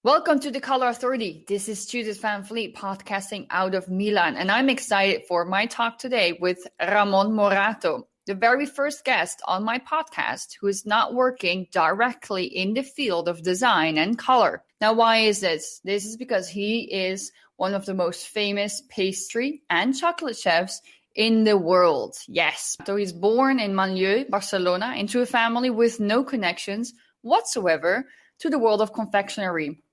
Welcome to the Color Authority. This is Judith Van Vliet podcasting out of Milan, and I'm excited for my talk today with Ramon Morato, the very first guest on my podcast who is not working directly in the field of design and color. Now, why is this? This is because he is one of the most famous pastry and chocolate chefs in the world. Yes. So he's born in Manlleu, Barcelona, into a family with no connections whatsoever to the world of confectionery.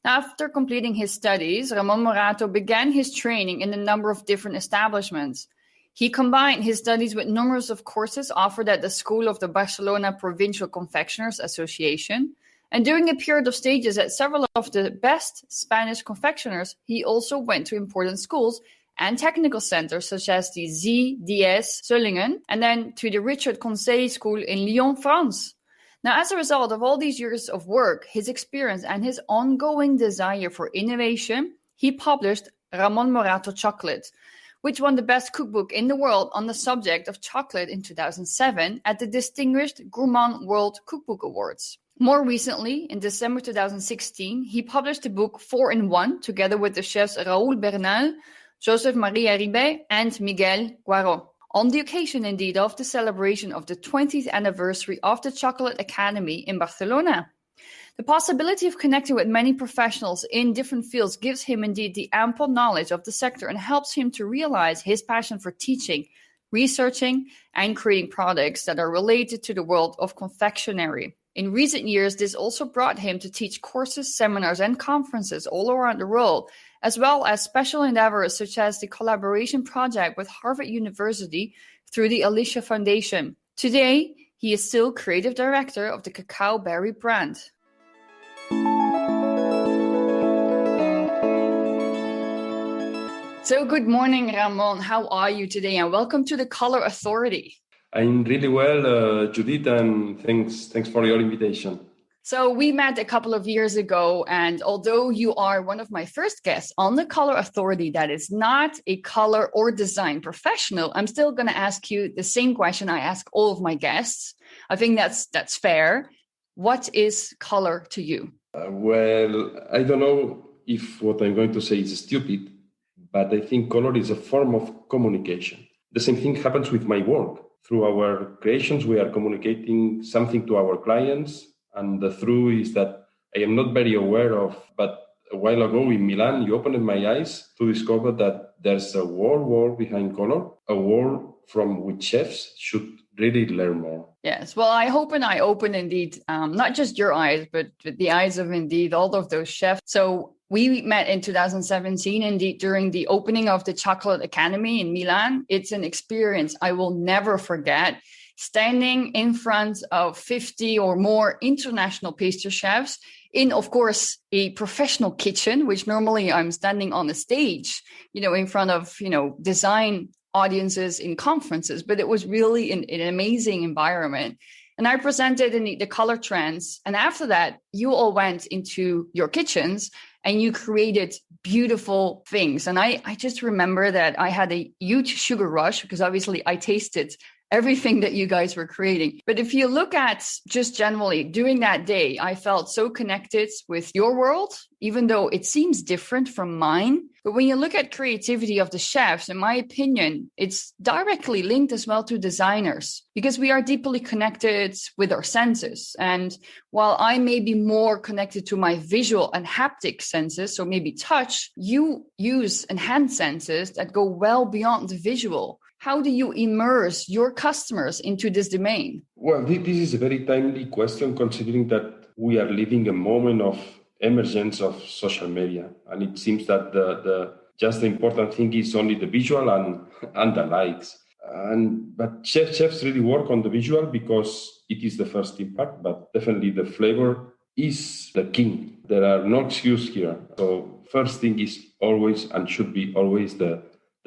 Now, after completing his studies, Ramon Morato began his training in a number of different establishments. He combined his studies with numerous of courses offered at the school of the Barcelona Provincial Confectioners Association. And during a period of stages at several of the best Spanish confectioners, he also went to important schools and technical centers such as the ZDS Solingen and then to the Richard Conseil School in Lyon, France. Now, as a result of all these years of work, his experience, and his ongoing desire for innovation, he published Ramon Morato Chocolate, which won the best cookbook in the world on the subject of chocolate in 2007 at the distinguished Gourmand World Cookbook Awards. More recently, in December 2016, he published the book 4-in-1 together with the chefs Raúl Bernal, Joseph Maria Ribé, and Miguel Guaró. On the occasion, indeed, of the celebration of the 20th anniversary of the Chocolate Academy in Barcelona. The possibility of connecting with many professionals in different fields gives him, indeed, the ample knowledge of the sector and helps him to realize his passion for teaching, researching, and creating products that are related to the world of confectionery. In recent years, this also brought him to teach courses, seminars, and conferences all around the world, as well as special endeavors such as the collaboration project with Harvard University through the Alicia Foundation. Today, he is still creative director of the Cacao Berry brand. So good morning, Ramon. How are you today? And welcome to the Color Authority. I'm really well, Judith, and thanks for your invitation. So we met a couple of years ago, and although you are one of my first guests on the Color Authority that is not a color or design professional, I'm still going to ask you the same question I ask all of my guests. I think that's fair. What is color to you? Well, I don't know if what I'm going to say is stupid, but I think color is a form of communication. The same thing happens with my work. Through our creations, we are communicating something to our clients. And the truth is that I am not very aware of, but a while ago in Milan, you opened my eyes to discover that there's a whole world behind color, a world from which chefs should really learn more. Yes, well, I hope and I open indeed, not just your eyes, but the eyes of indeed all of those chefs. So we met in 2017, indeed, during the opening of the Chocolate Academy in Milan. It's an experience I will never forget. Standing in front of 50 or more international pastry chefs in, of course, a professional kitchen, which normally I'm standing on a stage, in front of, design audiences in conferences. But it was really an amazing environment. And I presented in the color trends. And after that, you all went into your kitchens and you created beautiful things. And I just remember that I had a huge sugar rush because obviously I tasted everything that you guys were creating. But if you look at just generally during that day, I felt so connected with your world, even though it seems different from mine. But when you look at creativity of the chefs, in my opinion, it's directly linked as well to designers because we are deeply connected with our senses. And while I may be more connected to my visual and haptic senses, so maybe touch, you use enhanced senses that go well beyond the visual. How do you immerse your customers into this domain? Well, this is a very timely question, considering that we are living a moment of emergence of social media. And it seems that the important thing is only the visual and the likes. But chefs really work on the visual because it is the first impact, but definitely the flavor is the king. There are no excuses here. So first thing is always and should be always the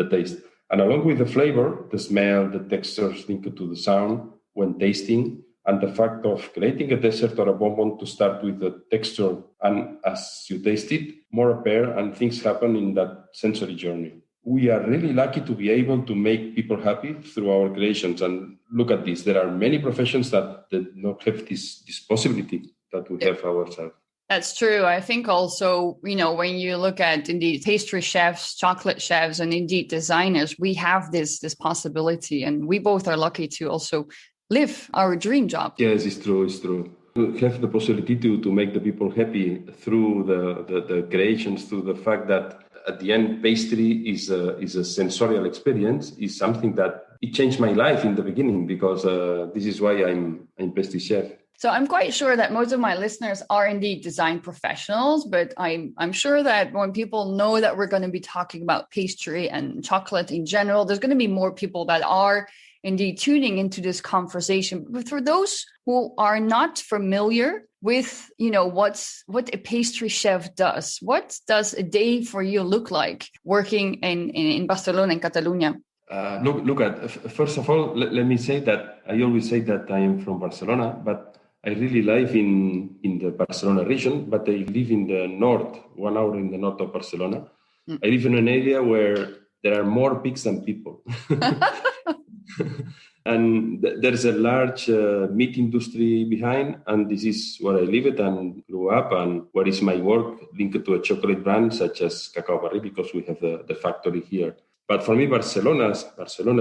taste. And along with the flavor, the smell, the textures linked to the sound when tasting, and the fact of creating a dessert or a bonbon to start with the texture, and as you taste it, more appear and things happen in that sensory journey. We are really lucky to be able to make people happy through our creations. And look at this, there are many professions that do not have this possibility that we have ourselves. That's true. I think also, when you look at indeed pastry chefs, chocolate chefs, and indeed designers, we have this possibility, and we both are lucky to also live our dream job. Yes, it's true. It's true. To have the possibility to make the people happy through the creations, through the fact that at the end pastry is a sensorial experience, is something that it changed my life in the beginning, because this is why I'm pastry chef. So I'm quite sure that most of my listeners are indeed design professionals, but I'm sure that when people know that we're going to be talking about pastry and chocolate in general, there's going to be more people that are indeed tuning into this conversation. But for those who are not familiar with, what a pastry chef does, what does a day for you look like working in Barcelona, in Catalonia? Look at, first of all, let me say that I always say that I am from Barcelona, but I really live in the Barcelona region, but I live in the north, 1 hour in the north of Barcelona. I live in an area where there are more pigs than people. And there's a large meat industry behind, and this is where I live and grew up, and where is my work linked to a chocolate brand such as Cacao Barri, because we have the factory here. But for me, Barcelona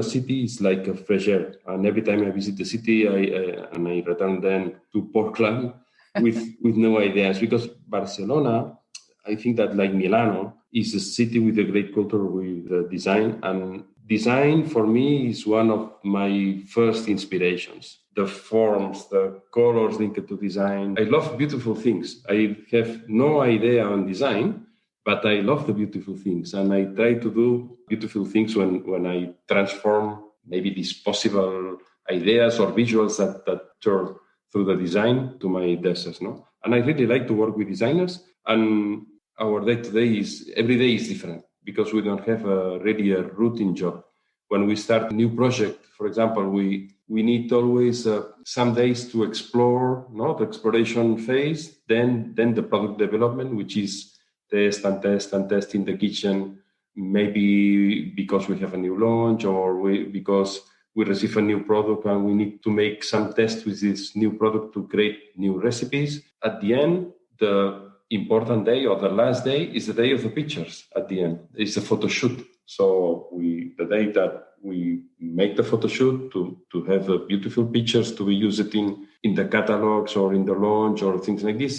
city is like a fresh air. And every time I visit the city, I return then to Portland with no ideas. Because Barcelona, I think that like Milano, is a city with a great culture with design. And design for me is one of my first inspirations. The forms, the colors linked to design. I love beautiful things. I have no idea on design, but I love the beautiful things, and I try to do beautiful things when I transform maybe these possible ideas or visuals that turn through the design to my desserts, no? And I really like to work with designers, and our day-to-day every day is different, because we don't have really a routine job. When we start a new project, for example, we need always some days to explore, no? The exploration phase, then the product development, which is test in the kitchen, maybe because we have a new launch, or because we receive a new product and we need to make some tests with this new product to create new recipes. At the end, the important day or the last day is the day of the pictures. At the end, it's a photo shoot. So the day that we make the photo shoot to have beautiful pictures to be used in the catalogs or in the launch or things like this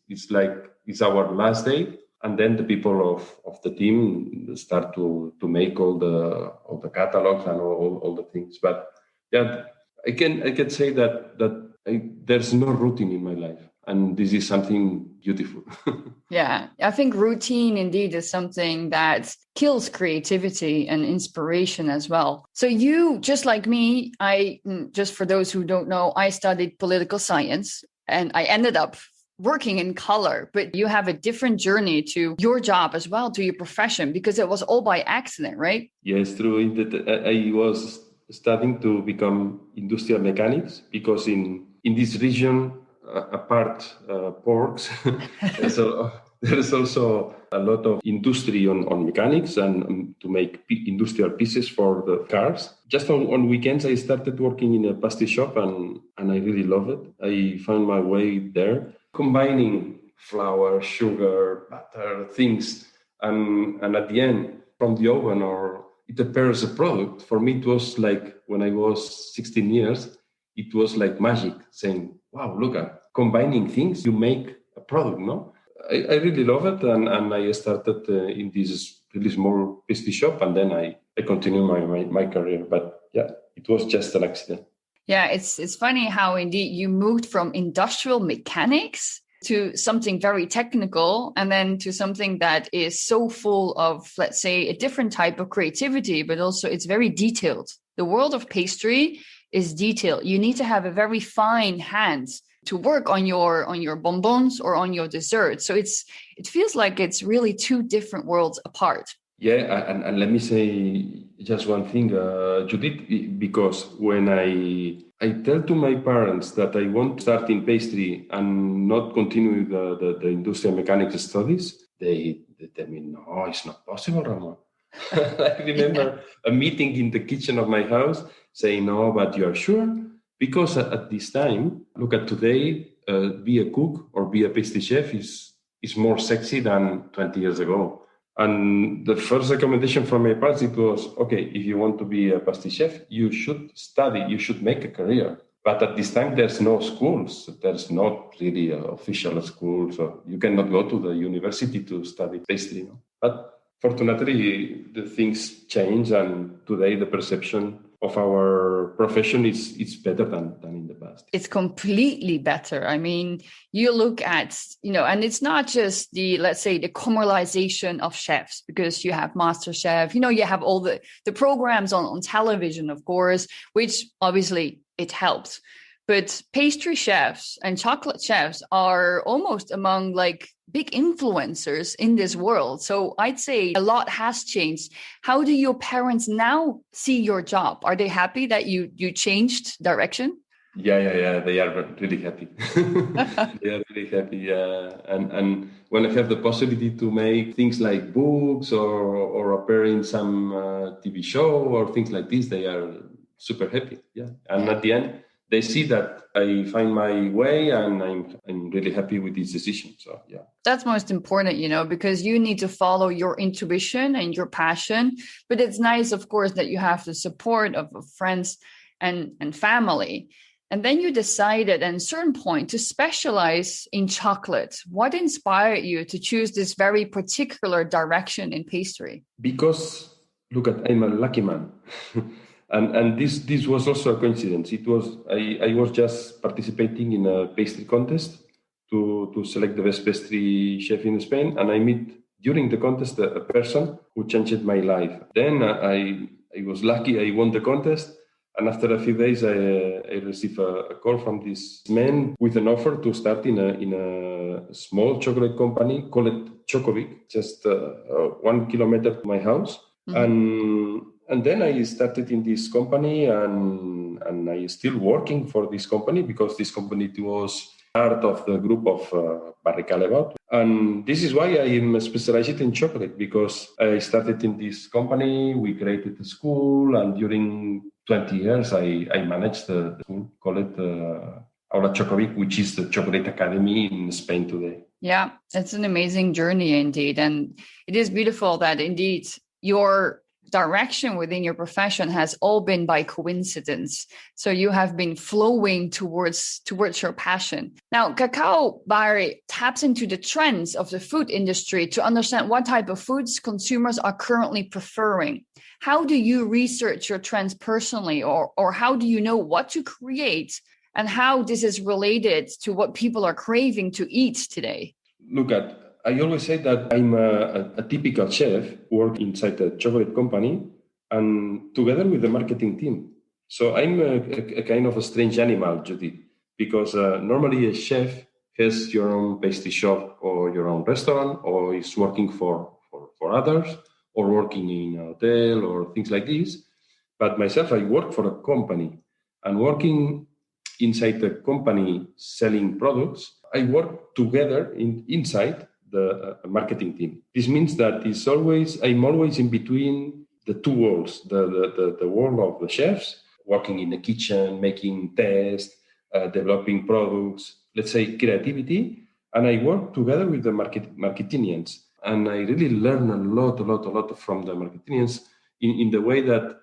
it's our last day. And then the people of the team start to make all the catalogs and all the things. But yeah, I can say that there's no routine in my life, and this is something beautiful. Yeah, I think routine indeed is something that kills creativity and inspiration as well. So you, just like me, just for those who don't know, I studied political science, and I ended up working in color, but you have a different journey to your job as well, to your profession, because it was all by accident, right? Yes, true. I was studying to become industrial mechanics, because in this region, apart porks, there's also a lot of industry on mechanics and to make industrial pieces for the cars. Just on weekends, I started working in a pastry shop, and I really love it. I found my way there, combining flour, sugar, butter, things, and at the end, from the oven, or it appears a product. For me, it was like when I was 16 years, it was like magic, saying, wow, look at combining things, you make a product, no? I really love it, and I started in this really small pastry shop, and then I continued my career. But yeah, it was just an accident. Yeah, it's funny how indeed you moved from industrial mechanics to something very technical, and then to something that is so full of, let's say, a different type of creativity, but also it's very detailed. The world of pastry is detailed. You need to have a very fine hand to work on your bonbons or on your dessert. So it feels like it's really two different worlds apart. Yeah, and let me say just one thing, Judith, because when I tell to my parents that I want to start in pastry and not continue the industrial mechanics studies, they tell me, no, it's not possible, Ramon. I remember a meeting in the kitchen of my house saying, no, but you are sure? Because at this time, look at today, be a cook or be a pastry chef is more sexy than 20 years ago. And the first recommendation from my parents, it was, okay, if you want to be a pastry chef, you should study, you should make a career. But at this time, there's no schools. There's not really an official school. So you cannot go to the university to study pastry. No? But fortunately, the things change. And today, the perception of our profession is better than in the past. It's completely better. I mean, you look at, and it's not just let's say the commercialization of chefs, because you have MasterChef, you have all the programs on television, of course, which obviously it helps. But pastry chefs and chocolate chefs are almost among like big influencers in this world. So I'd say a lot has changed. How do your parents now see your job? Are they happy that you changed direction? Yeah. They are really happy. They are really happy. And when I have the possibility to make things like books or appear in some TV show or things like this, they are super happy. Yeah. And at the end, they see that I find my way, and I'm really happy with this decision. So yeah, that's most important, because you need to follow your intuition and your passion. But it's nice, of course, that you have the support of friends and family. And then you decided at a certain point to specialize in chocolate. What inspired you to choose this very particular direction in pastry? Because look, I'm a lucky man. And this was also a coincidence. It was I was just participating in a pastry contest to select the best pastry chef in Spain, and I met during the contest a person who changed my life. Then I was lucky. I won the contest, and after a few days, I received a call from this man with an offer to start in a small chocolate company called Chocovic, just 1 kilometer to my house, And then I started in this company, and I still working for this company because this company was part of the group of Barricalebot. And this is why I am specialized in chocolate, because I started in this company, we created a school, and during 20 years I managed the school called Aula Chocovic, which is the chocolate academy in Spain today. Yeah, it's an amazing journey indeed. And it is beautiful that indeed your direction within your profession has all been by coincidence. So you have been flowing towards your passion. Now, Cacao Barry taps into the trends of the food industry to understand what type of foods consumers are currently preferring. How do you research your trends personally, or how do you know what to create and how this is related to what people are craving to eat today? Look at I always say that I'm a typical chef, work inside a chocolate company, and together with the marketing team. So I'm a kind of a strange animal, Judy, because normally a chef has your own pastry shop or your own restaurant, or is working for others, or working in a hotel or things like this. But myself, I work for a company, and working inside the company selling products, I work together inside the marketing team. This means that I'm always in between the two worlds, the world of the chefs, working in the kitchen, making tests, developing products, let's say creativity, and I work together with the marketeers. And I really learn a lot from the marketeers in the way that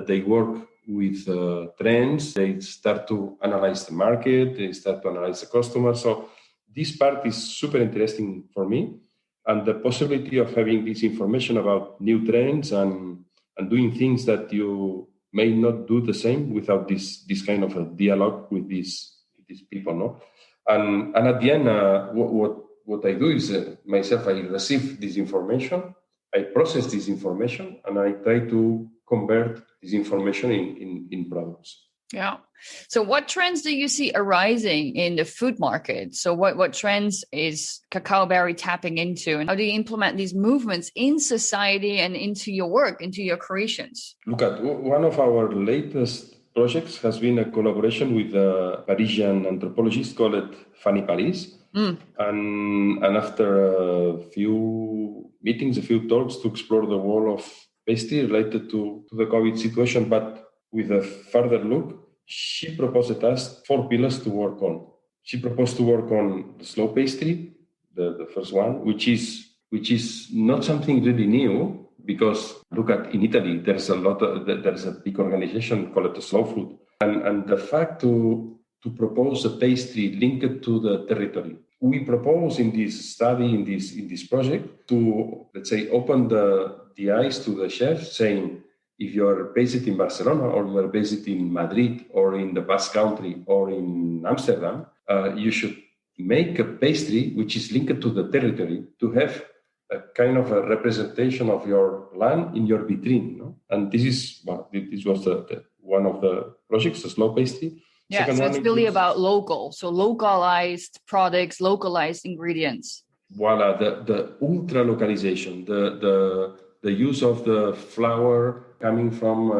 they work with trends. They start to analyze the market, they start to analyze the customer. So this part is super interesting for me, and the possibility of having this information about new trends and doing things that you may not do the same without this kind of a dialogue with these people, no? And at the end, what I do is myself, I receive this information, I process this information, and I try to convert this information in products. Yeah. So what trends do you see arising in the food market? So what trends is Cacao Barry tapping into, and how do you implement these movements in society and into your work, into your creations? Look at one of our latest projects has been a collaboration with a Parisian anthropologist called Fanny Paris. And after a few meetings, a few talks to explore the world of pastry related to the COVID situation, but with a further look, she proposed us 4 pillars to work on. She proposed to work on the slow pastry, the first one, which is not something really new, because look at in Italy, there's a big organization called the Slow Food, and the fact to propose a pastry linked to the territory. We propose in this study, in this project, to, let's say, open the eyes to the chefs, saying, if you're based in Barcelona, or you're based in Madrid, or in the Basque Country, or in Amsterdam, you should make a pastry which is linked to the territory, to have a kind of a representation of your land in your vitrine. No? And this was the one of the projects, the slow pastry. Yeah, so it's really about local, so localized products, localized ingredients. Voila, the ultra localization, the use of the flour coming from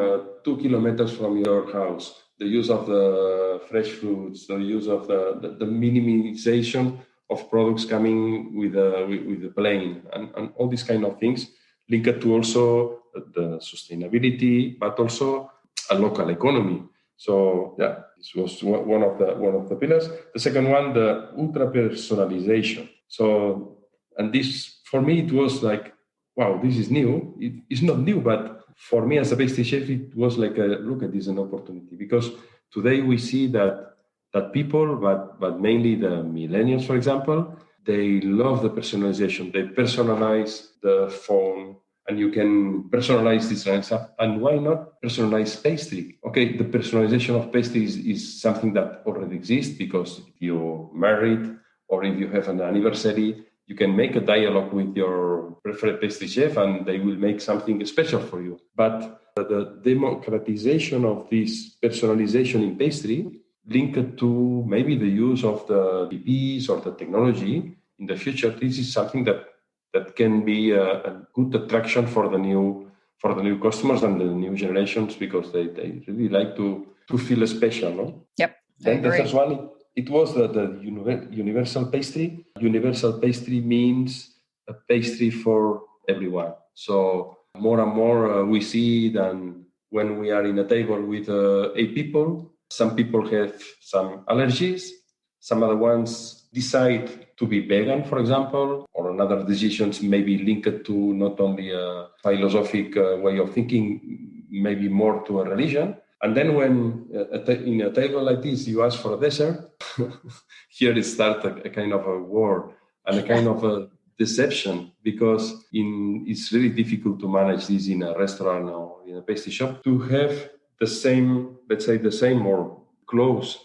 2 kilometers from your house, the use of the fresh fruits, the use of the minimization of products coming with the plane, and all these kind of things linked to also the sustainability, but also a local economy. So yeah, this was one of the pillars. The second one, the ultra personalization. So, and this for me it was like, wow, this is new. It's not new, but for me as a pastry chef, it was like look at this an opportunity, because today we see that people, but mainly the millennials, for example, they love the personalization. They personalize the phone, and you can personalize this stuff. And why not personalize pastry? Okay, the personalization of pastry is something that already exists, because if you're married or if you have an anniversary, you can make a dialogue with your preferred pastry chef and they will make something special for you. But the democratization of this personalization in pastry linked to maybe the use of the PPs or the technology in the future, this is something that can be a good attraction for the new customers and the new generations, because they really like to feel special, no? Yep. Then the first one, it was the universal pastry. Universal pastry means a pastry for everyone. So more and more we see that when we are in a table with 8 people, some people have some allergies, some other ones decide to be vegan, for example, or another decisions may be linked to not only a philosophic way of thinking, maybe more to a religion. And then when in a table like this, you ask for a dessert, here it starts a kind of a war and a kind of a deception, because it's really difficult to manage this in a restaurant or in a pastry shop, to have the same, let's say the same or close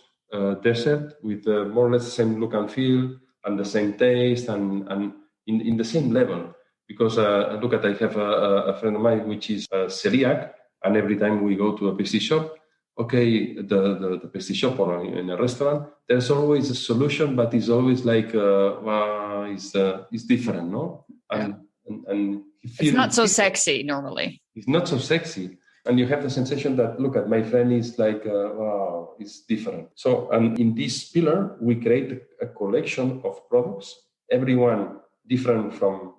dessert with more or less the same look and feel and the same taste and in the same level. Because look at, I have a friend of mine which is celiac, and every time we go to a pastry shop, okay, the pastry shop or in a restaurant, there's always a solution, but it's always like, it's different, no? And it's not so sexy normally. It's not so sexy. And you have the sensation that, look at my friend is like, wow, it's different. So, and in this pillar, we create a collection of products, everyone different from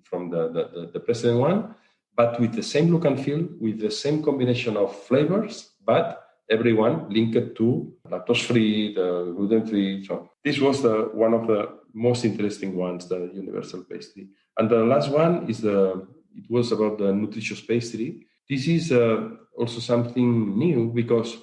the precedent one, but with the same look and feel, with the same combination of flavors, but everyone linked to lactose-free, the gluten-free. So this was one of the most interesting ones, the universal pastry. And the last one is it was about the nutritious pastry. This is also something new, because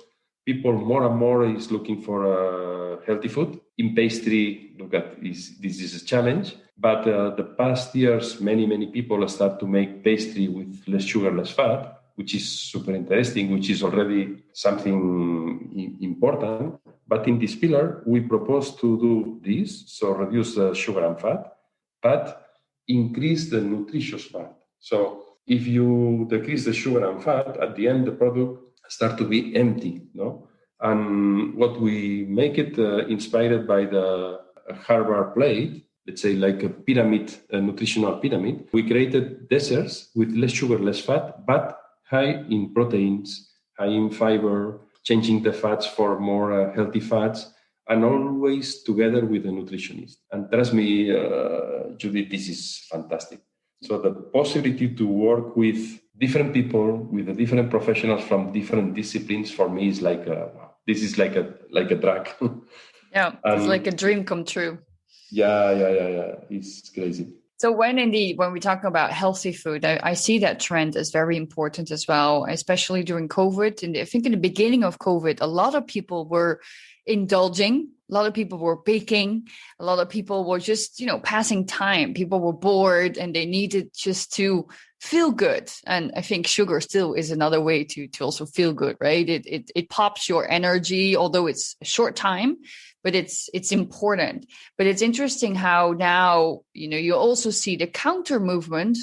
people more and more is looking for healthy food. In pastry, look at this is a challenge. But the past years, many people start to make pastry with less sugar, less fat, which is super interesting, which is already something important. But in this pillar, we propose to do this, so reduce the sugar and fat, but increase the nutritious fat. So if you decrease the sugar and fat, at the end, the product start to be empty, no? And what we make it inspired by the Harvard plate, let's say like a pyramid, a nutritional pyramid. We created desserts with less sugar, less fat, but high in proteins, high in fiber, changing the fats for more healthy fats, and always together with a nutritionist. And trust me, Judith, this is fantastic. So the possibility to work with different people, with the different professionals from different disciplines, for me is like, wow. this is like a drug. Yeah, it's like a dream come true. Yeah. It's crazy. So when we talk about healthy food, I see that trend as very important as well, especially during COVID. And I think in the beginning of COVID, a lot of people were indulging, a lot of people were baking, a lot of people were just, passing time. People were bored and they needed just to feel good. And I think sugar still is another way to also feel good, right? It pops your energy, although it's a short time, but it's important. But it's interesting how now, you also see the counter movement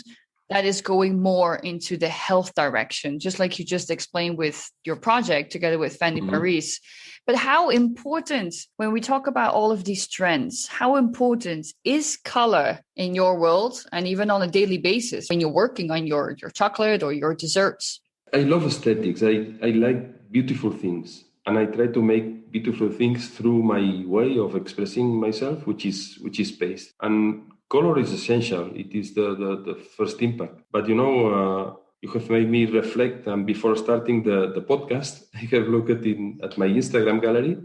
that is going more into the health direction, just like you just explained with your project together with Fendi Paris. But how important, when we talk about all of these trends, how important is color in your world and even on a daily basis when you're working on your chocolate or your desserts? I love aesthetics. I like beautiful things. And I try to make beautiful things through my way of expressing myself, which is paste. And color is essential. It is the first impact. But you have made me reflect. And before starting the podcast, I have looked at my Instagram gallery,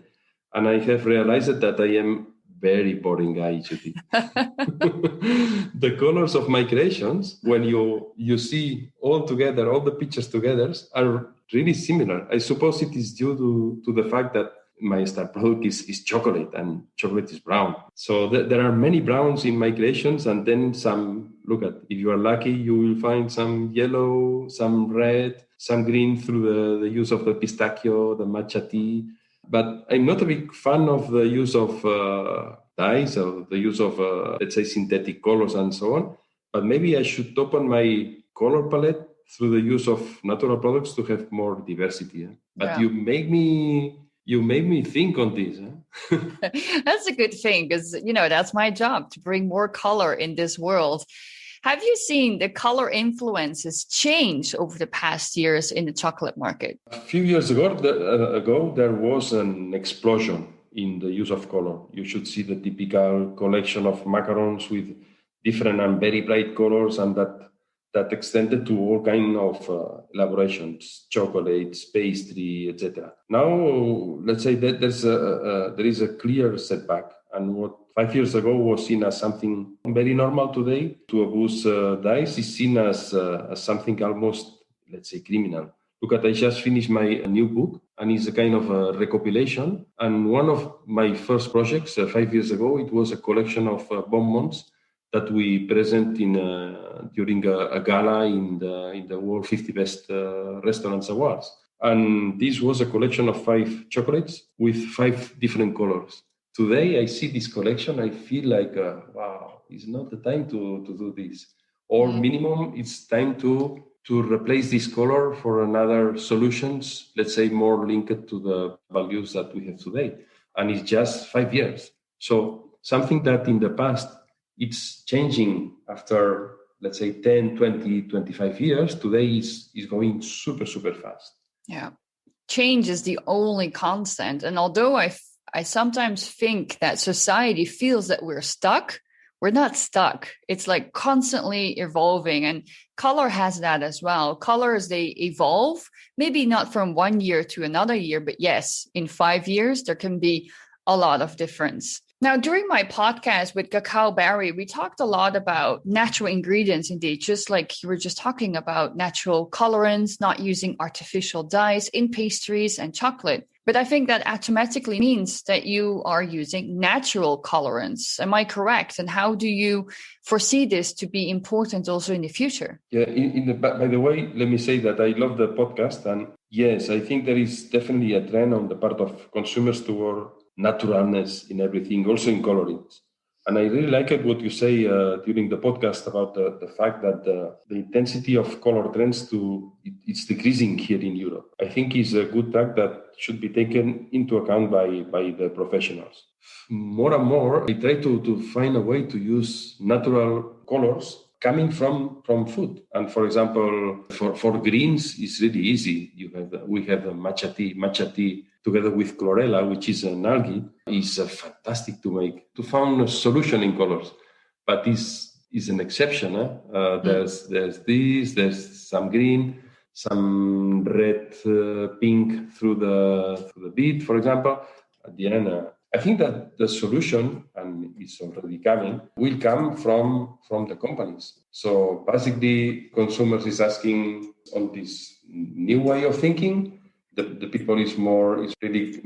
and I have realized that I am very boring guy, Judy. The colors of my creations, when you see all together, all the pictures together, are really similar. I suppose it is due to the fact that my star product is chocolate, and chocolate is brown. So there are many browns in my creations, and then some, look at, if you are lucky, you will find some yellow, some red, some green through the use of the pistachio, the matcha tea. But I'm not a big fan of the use of dyes or the use of, let's say, synthetic colors and so on. But maybe I should open my color palette through the use of natural products to have more diversity. But you made me think on this. That's a good thing, because, that's my job, to bring more color in this world. Have you seen the color influences change over the past years in the chocolate market? A few years ago, there was an explosion in the use of color. You should see the typical collection of macarons with different and very bright colors, and that extended to all kind of elaborations, chocolates, pastry, etc. Now, let's say that there is a clear setback, and what 5 years ago was seen as something very normal today, to abuse dyes is seen as something almost, let's say, criminal. Look at, I just finished my new book, and it's a kind of a recopilation. And one of my first projects 5 years ago, it was a collection of bonbons that we present during a gala in the World 50 Best Restaurants Awards. And this was a collection of 5 chocolates with 5 different colors. Today, I see this collection, I feel like, wow, it's not the time to do this. Or minimum, it's time to replace this color for another solutions, let's say more linked to the values that we have today. And it's just 5 years. So something that in the past, it's changing after, let's say, 10, 20, 25 years. Today is going super, super fast. Yeah. Change is the only constant. And although I sometimes think that society feels that we're stuck, we're not stuck. It's like constantly evolving, and color has that as well. Colors, they evolve, maybe not from one year to another year, but yes, in 5 years, there can be a lot of difference. Now, during my podcast with Cacao Barry, we talked a lot about natural ingredients, indeed, just like you were just talking about natural colorants, not using artificial dyes in pastries and chocolate. But I think that automatically means that you are using natural colorants. Am I correct? And how do you foresee this to be important also in the future? Yeah, by the way, let me say that I love the podcast. And yes, I think there is definitely a trend on the part of consumers toward naturalness in everything, also in colorings. And I really like it what you say during the podcast about the fact that the intensity of color trends it's decreasing here in Europe. I think is a good fact that should be taken into account by the professionals. More and more, I try to find a way to use natural colors coming from food. And for example, for greens, it's really easy. We have a matcha tea together with chlorella, which is an algae, is fantastic to find a solution in colors. But this is an exception. There's some green, some red, pink through the bead, for example. At the end, I think that the solution, and it's already coming, will come from the companies. So basically, consumers is asking on this new way of thinking. The people is really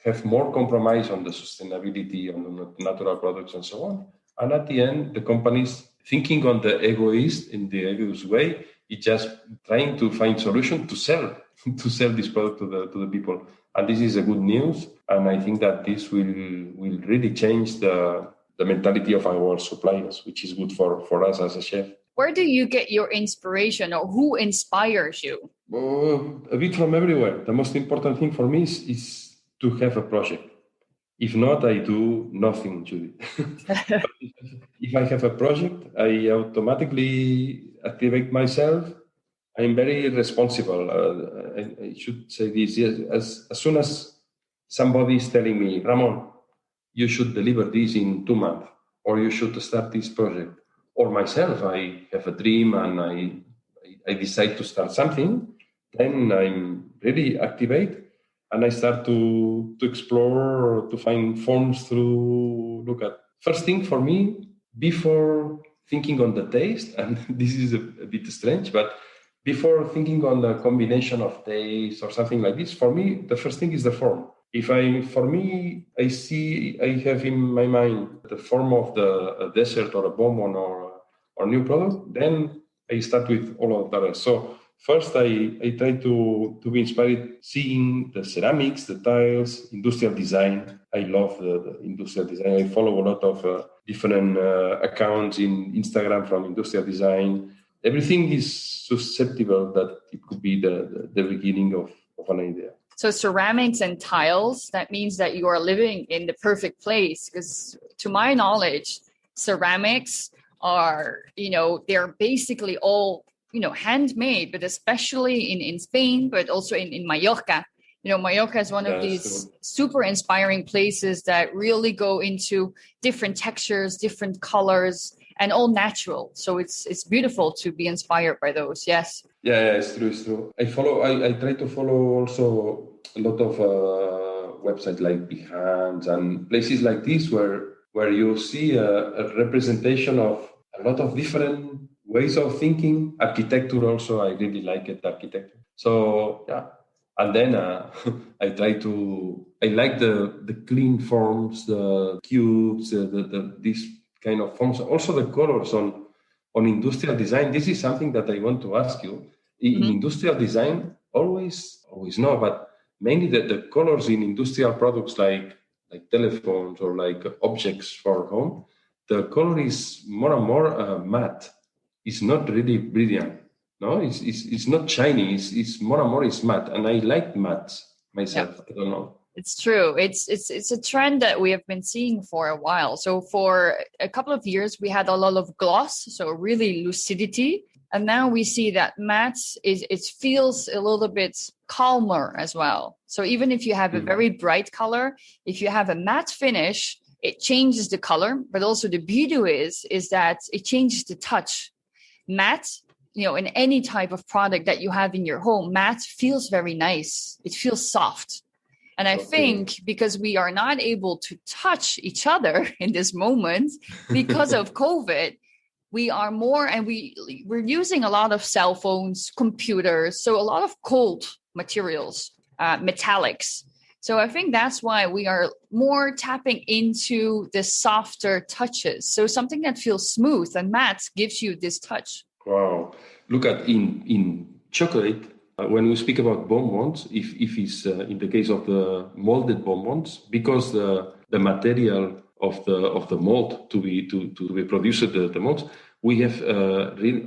have more compromise on the sustainability, on the natural products, and so on. And at the end, the companies thinking on the egoist way, it's just trying to find solution to sell this product to the people. And this is a good news. And I think that this will really change the mentality of our suppliers, which is good for us as a chef. Where do you get your inspiration, or who inspires you? A bit from everywhere. The most important thing for me is to have a project. If not, I do nothing, Judy. If I have a project, I automatically activate myself. I'm very responsible. I should say this. Yes, as soon as somebody is telling me, Ramon, you should deliver this in 2 months, or you should start this project, or myself, I have a dream and I decide to start something, then I'm really activate and I start to explore, to find forms to look at. First thing for me, before thinking on the taste, and this is a bit strange, but before thinking on the combination of taste or something like this, for me, the first thing is the form. I have in my mind the form of a dessert or a bonbon or new product, then I start with all of the rest. So first, I try to be inspired seeing the ceramics, the tiles, industrial design. I love the industrial design. I follow a lot of different accounts in Instagram from industrial design. Everything is susceptible that it could be the beginning of an idea. So ceramics and tiles, that means that you are living in the perfect place, because to my knowledge, ceramics are, they're basically all, handmade, but especially in Spain, but also in Mallorca. Mallorca is one of these super inspiring places that really go into different textures, different colors, and all natural. So it's beautiful to be inspired by those. Yes. Yeah, it's true. I try to follow also a lot of websites like Behance and places like this where you see a representation of a lot of different ways of thinking. Architecture also, I really like it, architecture. So yeah. And then I like the clean forms, the cubes, these kind of forms. Also the colors on industrial design. This is something that I want to ask you. In industrial design, always no, but mainly the colors in industrial products like telephones or like objects for home, the color is more and more matte. It's not really brilliant. No, it's not shiny. It's more and more it's matte, and I like matte myself. Yeah. I don't know. It's true. It's a trend that we have been seeing for a while. So for a couple of years, we had a lot of gloss, so really lucidity, and now we see that matte it feels a little bit calmer as well. So even if you have a very bright color, if you have a matte finish, it changes the color, but also the beauty is that it changes the touch. Matte, in any type of product that you have in your home, matte feels very nice. It feels soft. And I think because we are not able to touch each other in this moment because of COVID, we are more, and we're using a lot of cell phones, computers, so a lot of cold materials, metallics. So I think that's why we are more tapping into the softer touches. So something that feels smooth, and matte gives you this touch. Wow. Look at in chocolate, when we speak about bonbons, if it's in the case of the molded bonbons, because the material of the mold to be produced, the molds, we have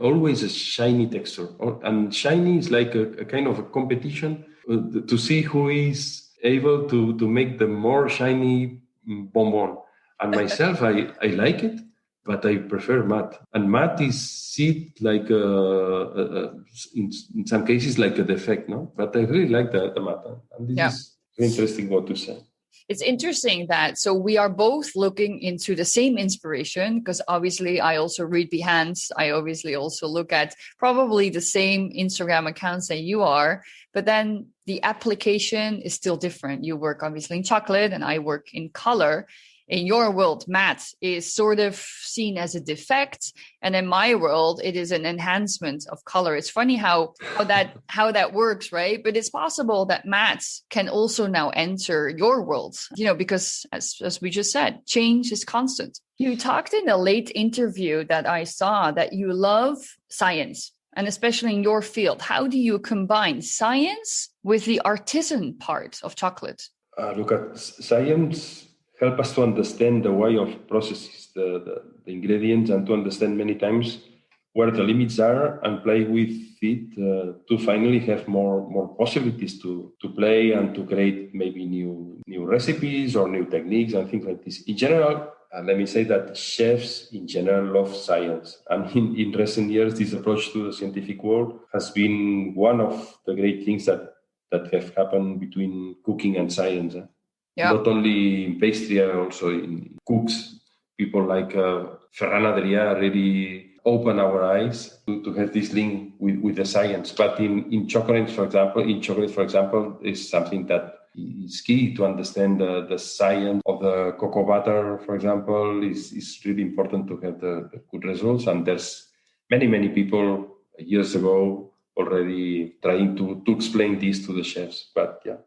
always a shiny texture. And shiny is like a kind of a competition to see who is able to make the more shiny bonbon. And myself, I like it, but I prefer matte. And matte is like in some cases like a defect, no? But I really like the matte. And this is very interesting what to say. It's interesting that, so we are both looking into the same inspiration, because obviously I also read Behance. I obviously also look at probably the same Instagram accounts that you are, but then the application is still different. You work obviously in chocolate and I work in color. In your world, matte is sort of seen as a defect, and in my world, it is an enhancement of color. It's funny how that works, right? But it's possible that matte can also now enter your world, because as we just said, change is constant. You talked in a late interview that I saw that you love science, and especially in your field. How do you combine science with the artisan part of chocolate? Look at science. Help us to understand the way of processes the ingredients, and to understand many times where the limits are, and play with it to finally have more possibilities to play and to create maybe new recipes or new techniques and things like this. In general, let me say that chefs in general love science. And in recent years, this approach to the scientific world has been one of the great things that have happened between cooking and science. Yeah. Not only in pastry, also in cooks. People like Ferran Adrià really open our eyes to have this link with the science. But in chocolate, for example, is something that is key to understand the science of the cocoa butter, for example, is really important to have the good results. And there's many people years ago already trying to explain this to the chefs. But yeah.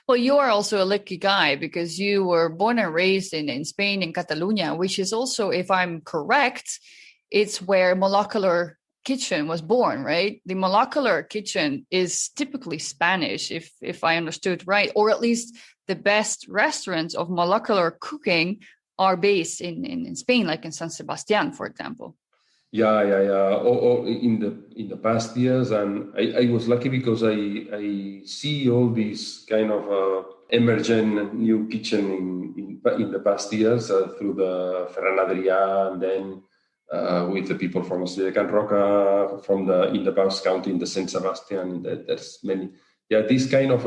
Well, you are also a lucky guy because you were born and raised in Spain, in Catalonia, which is also, if I'm correct, it's where Molecular Kitchen was born, right? The Molecular Kitchen is typically Spanish, if I understood right, or at least the best restaurants of molecular cooking are based in Spain, like in San Sebastian, for example. Yeah. In the past years, and I was lucky because I see all these kind of emergent new kitchen in the past years through the Ferran Adrià, and then with the people from Estrella Can Roca, in the Basque County, in the San Sebastian. There's many. Yeah, this kind of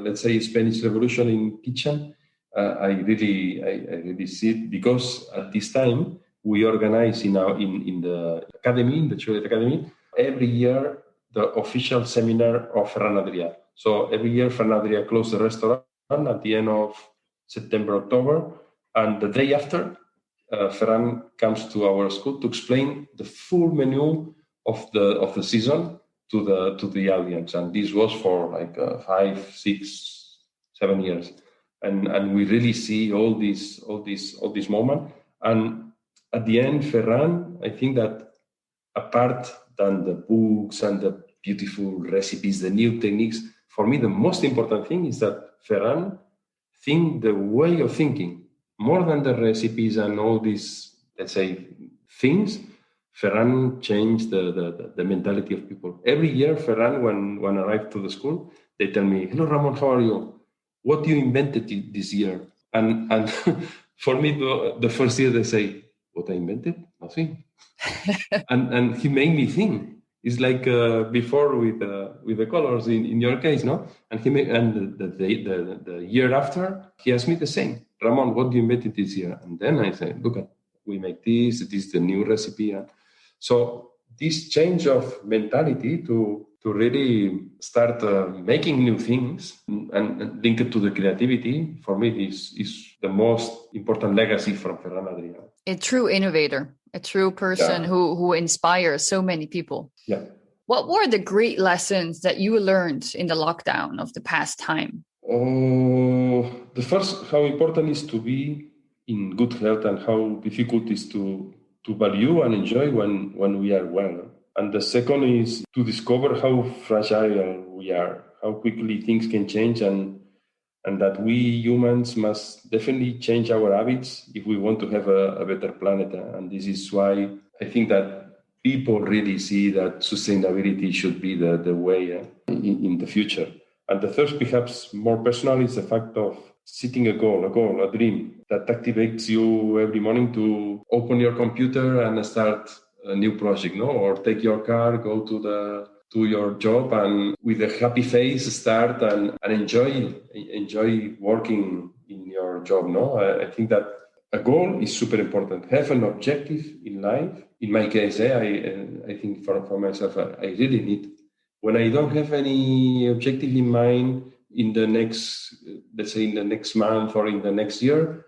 let's say Spanish Revolution in kitchen. I really see it because at this time, we organize in the academy, in the Chocolate Academy, every year the official seminar of Ferran Adrià. So every year Ferran Adrià closes the restaurant at the end of September, October, and the day after, Ferran comes to our school to explain the full menu of the season to the audience. And this was for like 5, 6, 7 years, and we really see all this moment. And at the end, Ferran, I think that apart than the books and the beautiful recipes, the new techniques, for me, the most important thing is that Ferran think the way of thinking, more than the recipes and all these, let's say, things. Ferran changed the mentality of people. Every year, Ferran, when I arrived to the school, they tell me, "Hello, Ramon, how are you? What you invented this year?" And for me, the first year, they say, "What I invented? Nothing." and he made me think. It's like before with the colors in your case, no? And the year after, he asked me the same. "Ramon, what do you invented this year?" And then I said, "Look, we make this. This is the new recipe." So this change of mentality to really start making new things and link it to the creativity, for me, this is the most important legacy from Ferran Adrià. A true innovator, a true person who inspires so many people. Yeah. What were the great lessons that you learned in the lockdown of the past time? The first, how important is to be in good health, and how difficult is to value and enjoy when we are well. And the second is to discover how fragile we are, how quickly things can change, and that we humans must definitely change our habits if we want to have a better planet. And this is why I think that people really see that sustainability should be the way in the future. And the third, perhaps more personal, is the fact of setting a goal, a dream that activates you every morning to open your computer and start a new project, no? Or take your car, go to your job, and with a happy face start and enjoy working in your job. No, I think that a goal is super important. Have an objective in life. In my case, I think for myself, I really need. When I don't have any objective in mind in the next, let's say in the next month or in the next year,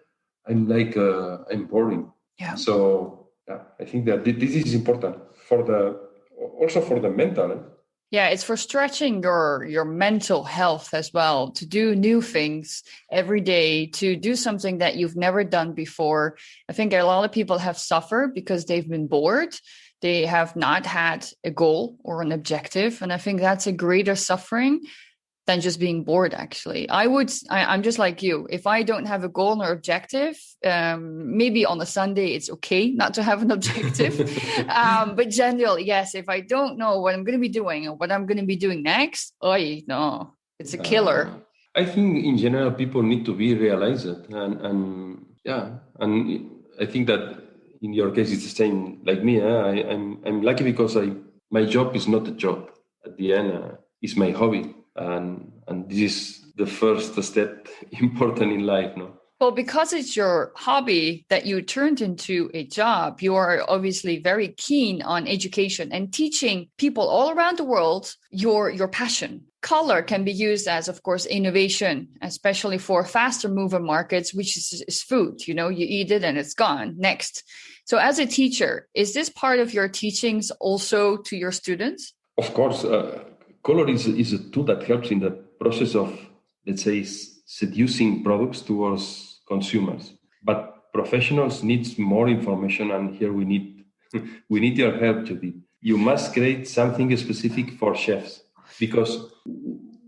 I'm like I'm boring. Yeah. So I think that this is important also for the mental. Yeah, it's for stretching your mental health as well, to do new things every day, to do something that you've never done before. I think a lot of people have suffered because they've been bored. They have not had a goal or an objective. And I think that's a greater suffering than just being bored, actually. I'm just like you. If I don't have a goal or objective, maybe on a Sunday, it's okay not to have an objective. But generally, yes, if I don't know what I'm going to be doing or what I'm going to be doing next, no, it's a killer. I think in general, people need to be realized. And I think that in your case, it's the same like me. I'm lucky because my job is not a job. At the end, it's my hobby. And this is the first step important in life, no? Well, because it's your hobby that you turned into a job, you are obviously very keen on education and teaching people all around the world your passion. Color can be used as, of course, innovation, especially for faster moving markets, which is food. You eat it and it's gone. Next. So as a teacher, is this part of your teachings also to your students? Of course. Color is a tool that helps in the process of, let's say, seducing products towards consumers. But professionals need more information, and here we need your help, Judith. You must create something specific for chefs, because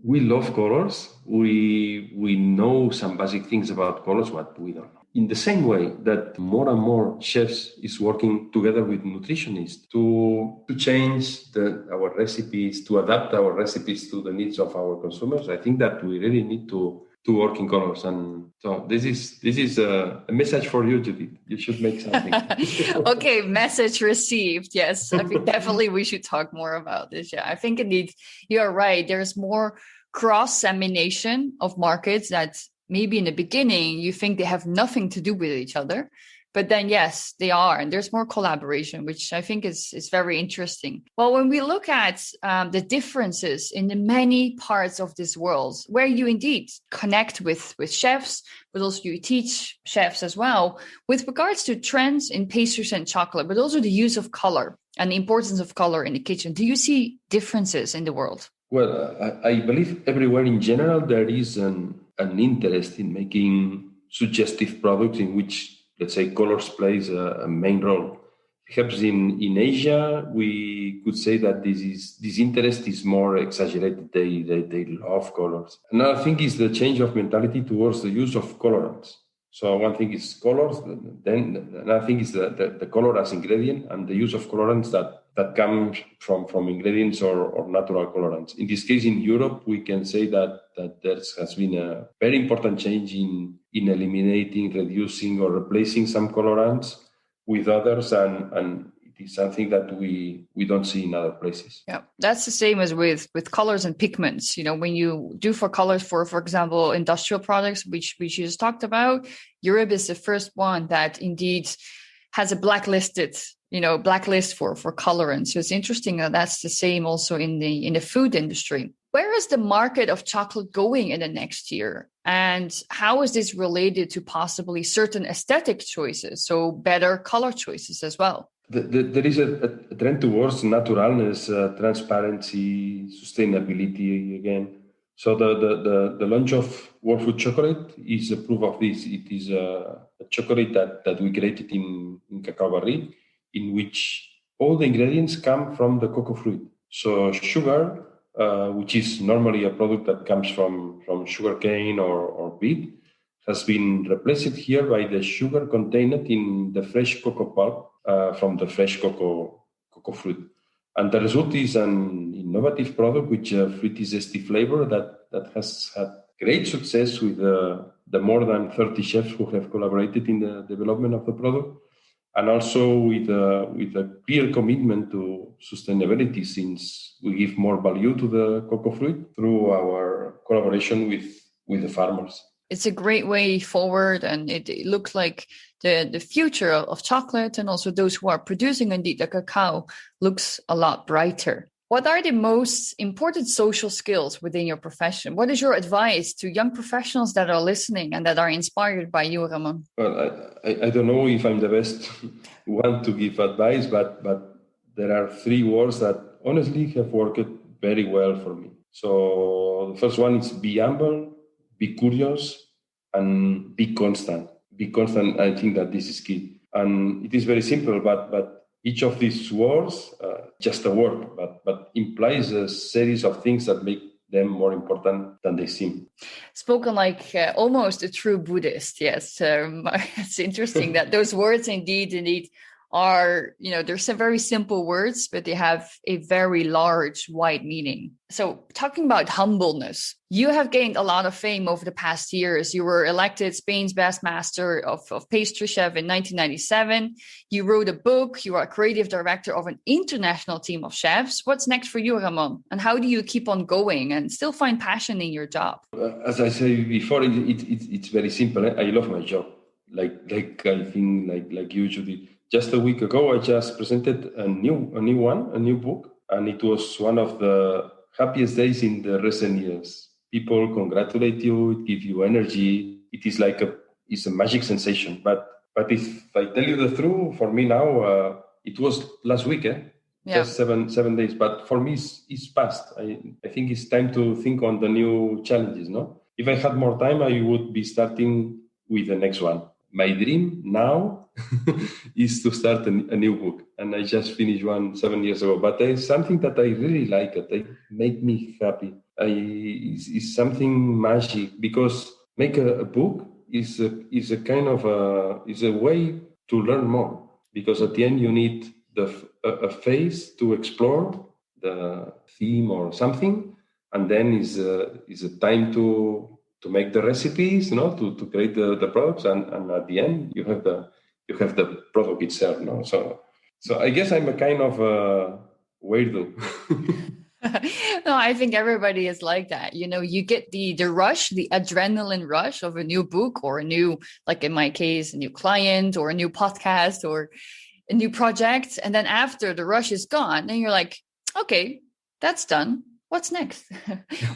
we love colors. We know some basic things about colors, but we don't know. In the same way that more and more chefs is working together with nutritionists to change our recipes, to adapt our recipes to the needs of our consumers, I think that we really need to work in colors. And so this is a message for you, Judith. You should make something. Okay, message received. Yes, I think definitely we should talk more about this. Yeah, I think indeed you're right. There's more cross-semination of markets that maybe in the beginning you think they have nothing to do with each other, but then yes, they are, and there's more collaboration, which I think is very interesting. Well, when we look at the differences in the many parts of this world, where you indeed connect with chefs, but also you teach chefs as well, with regards to trends in pastries and chocolate, but also the use of color and the importance of color in the kitchen, do you see differences in the world? Well, I believe everywhere in general there is an interest in making suggestive products in which, let's say, colors plays a main role. Perhaps in Asia, we could say that this interest is more exaggerated. They love colors. Another thing is the change of mentality towards the use of colorants. So one thing is colors, then another thing is the color as ingredient and the use of colorants that comes from ingredients or natural colorants. In this case, in Europe, we can say that there has been a very important change in eliminating, reducing, or replacing some colorants with others, and it is something that we don't see in other places. Yeah, that's the same as with colors and pigments. When you do for colors for example, industrial products, which we just talked about, Europe is the first one that indeed has a blacklist for colorants. So it's interesting that that's the same also in the food industry. Where is the market of chocolate going in the next year? And how is this related to possibly certain aesthetic choices, so better color choices as well? There is a trend towards naturalness, transparency, sustainability again. So the launch of World Food Chocolate is a proof of this. It is a chocolate that we created in cacao barri, in which all the ingredients come from the cocoa fruit. So sugar, which is normally a product that comes from sugarcane or beet, has been replaced here by the sugar contained in the fresh cocoa pulp from the fresh cocoa fruit. And the result is an innovative product with a fruity, zesty flavor that has had great success with the more than 30 chefs who have collaborated in the development of the product, and also with a clear commitment to sustainability, since we give more value to the cocoa fruit through our collaboration with the farmers. It's a great way forward, and it looks like the future of chocolate, and also those who are producing indeed the cacao, looks a lot brighter. What are the most important social skills within your profession? What is your advice to young professionals that are listening and that are inspired by you, Ramon? Well, I don't know if I'm the best one to give advice, but there are 3 words that honestly have worked very well for me. So the first one is be humble, be curious, and be constant. Be constant, I think that this is key. And it is very simple, but each of these words, just a word, but implies a series of things that make them more important than they seem. Spoken like almost a true Buddhist, yes. It's interesting that those words indeed are, they're some very simple words, but they have a very large, wide meaning. So talking about humbleness, you have gained a lot of fame over the past years. You were elected Spain's best master of pastry chef in 1997. You wrote a book. You are a creative director of an international team of chefs. What's next for you, Ramon? And how do you keep on going and still find passion in your job? As I said before, it's very simple. I love my job. Like I think like you, Judith. Just a week ago, I just presented a new book, and it was one of the happiest days in the recent years. People congratulate you, it gives you energy. It is it's a magic sensation. But if I tell you the truth, for me now, it was last week, Yeah. Just 7 days. But for me, it's past. I think it's time to think on the new challenges. No, if I had more time, I would be starting with the next one. My dream now is to start a new book. And I just finished one 7 years ago. But it's something that I really like. It make me happy. It's something magic, because make a book is a kind of is a way to learn more. Because at the end you need a phase to explore the theme or something, and then is a time to make the recipes, to create the products, and at the end you have the product itself, So I guess I'm a kind of weirdo. No, I think everybody is like that. You get the rush, the adrenaline rush of a new book, or a new, like in my case, a new client or a new podcast or a new project. And then after the rush is gone, then you're like, okay, that's done. What's next?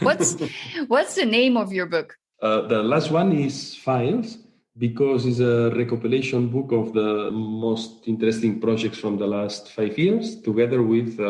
What's the name of your book? The last one is Files, because it's a recopilation book of the most interesting projects from the last 5 years, together with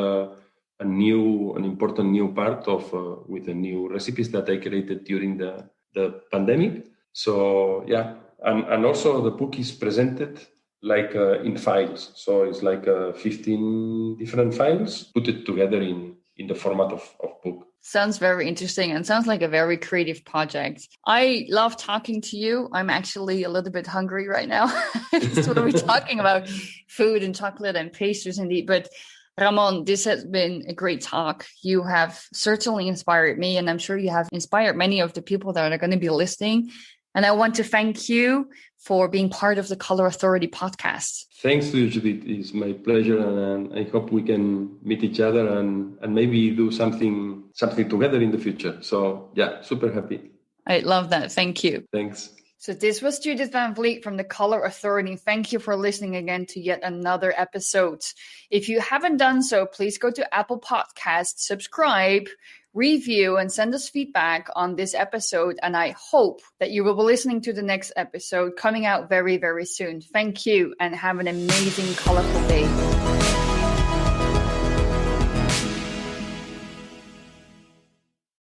an important new part of with the new recipes that I created during the pandemic. So yeah, and also the book is presented like in files. So it's like 15 different files put it together in the format of book. Sounds very interesting and sounds like a very creative project. I love talking to you. I'm actually a little bit hungry right now. Just when we're talking about food and chocolate and pastries indeed. But Ramon, this has been a great talk. You have certainly inspired me, and I'm sure you have inspired many of the people that are going to be listening. And I want to thank you for being part of the Color Authority podcast. Thanks to you, Judith. It's my pleasure, and I hope we can meet each other and maybe do something together in the future. So yeah, super happy. I love that. Thank you. Thanks. So this was Judith Van Vliet from the Color Authority. Thank you for listening again to yet another episode. If you haven't done so, please go to Apple Podcasts, subscribe, review, and send us feedback on this episode. And I hope that you will be listening to the next episode coming out very, very soon. Thank you, and have an amazing, colorful day.